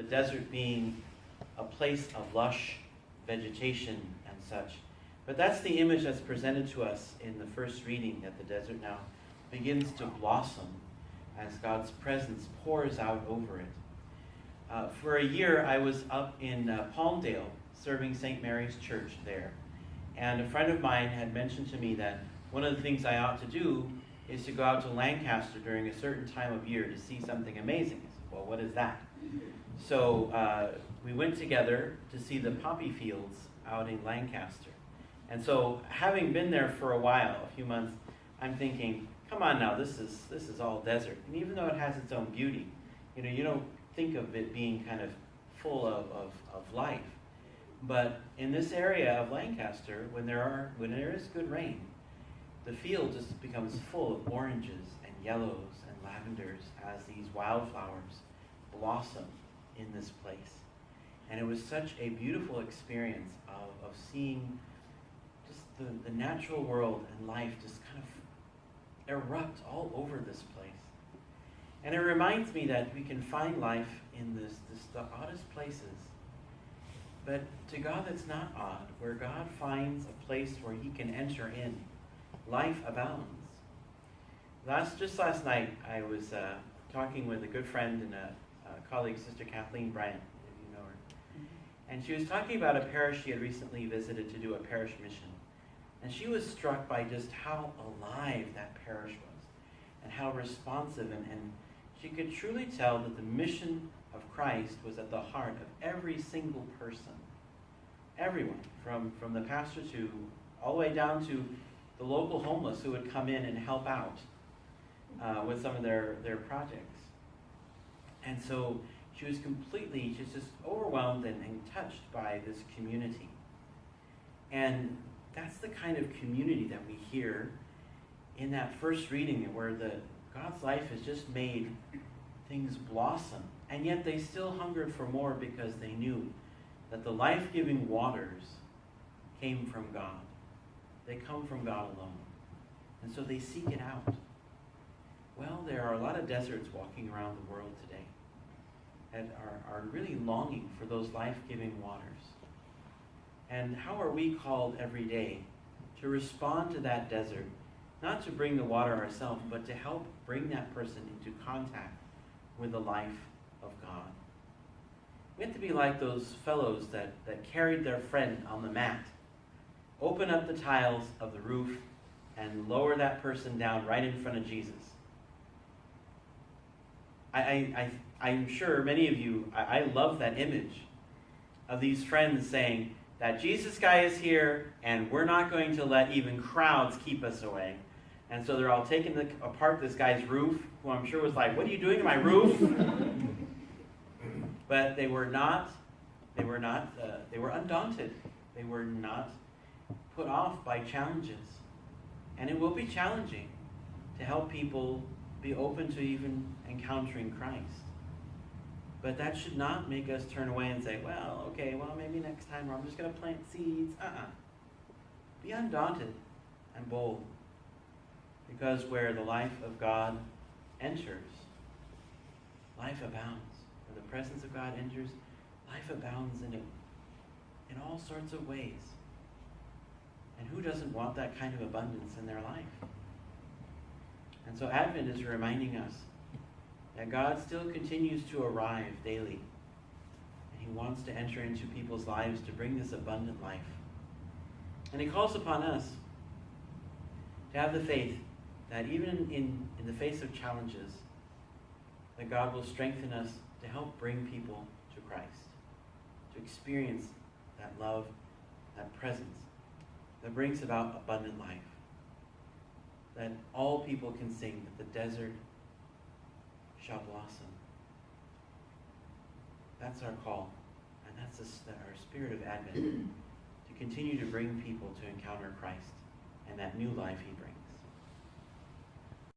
desert being a place of lush vegetation and such. But that's the image that's presented to us in the first reading, that the desert now begins to blossom as God's presence pours out over it. For a year, I was up in Palmdale serving St. Mary's Church there. And a friend of mine had mentioned to me that one of the things I ought to do is to go out to Lancaster during a certain time of year to see something amazing. I said, well, what is that? So we went together to see the poppy fields out in Lancaster. And so, having been there for a while, a few months, I'm thinking, come on now, this is all desert. And even though it has its own beauty, you don't think of it being kind of full of life. But in this area of Lancaster, when there is good rain, the field just becomes full of oranges and yellows and lavenders as these wildflowers blossom in this place. And it was such a beautiful experience of seeing just the natural world and life just kind of erupt all over this place. And it reminds me that we can find life in the oddest places. But to God that's not odd, where God finds a place where he can enter in, life abounds. Just last night, I was talking with a good friend and a colleague, Sister Kathleen Bryant, if you know her. And she was talking about a parish she had recently visited to do a parish mission. And she was struck by just how alive that parish was and how responsive. And she could truly tell that the mission of Christ was at the heart of every single person. Everyone, from the pastor to all the way down to the local homeless who would come in and help out with some of their projects. And so she's just overwhelmed and touched by this community. And that's the kind of community that we hear in that first reading, where God's life has just made things blossom. And yet they still hungered for more because they knew that the life-giving waters came from God. They come from God alone. And so they seek it out. Well, there are a lot of deserts walking around the world today that are really longing for those life-giving waters. And how are we called every day to respond to that desert, not to bring the water ourselves, but to help bring that person into contact with the life of God? We have to be like those fellows that carried their friend on the mat, open up the tiles of the roof, and lower that person down right in front of Jesus. I'm sure many of you, I love that image of these friends saying that Jesus guy is here and we're not going to let even crowds keep us away. And so they're all taking apart this guy's roof, who I'm sure was like, what are you doing to my roof? But they were undaunted. They were not put off by challenges. And it will be challenging to help people be open to even encountering Christ. But that should not make us turn away and say, maybe next time, or I'm just going to plant seeds. Be undaunted and bold. Because where the life of God enters, life abounds. Where the presence of God enters, life abounds in it in all sorts of ways. And who doesn't want that kind of abundance in their life? And so Advent is reminding us that God still continues to arrive daily. And he wants to enter into people's lives to bring this abundant life. And he calls upon us to have the faith that even in the face of challenges, that God will strengthen us to help bring people to Christ, to experience that love, that presence that brings about abundant life. That all people can sing that the desert shall blossom. That's our call, and that's our spirit of Advent, to continue to bring people to encounter Christ and that new life he brings.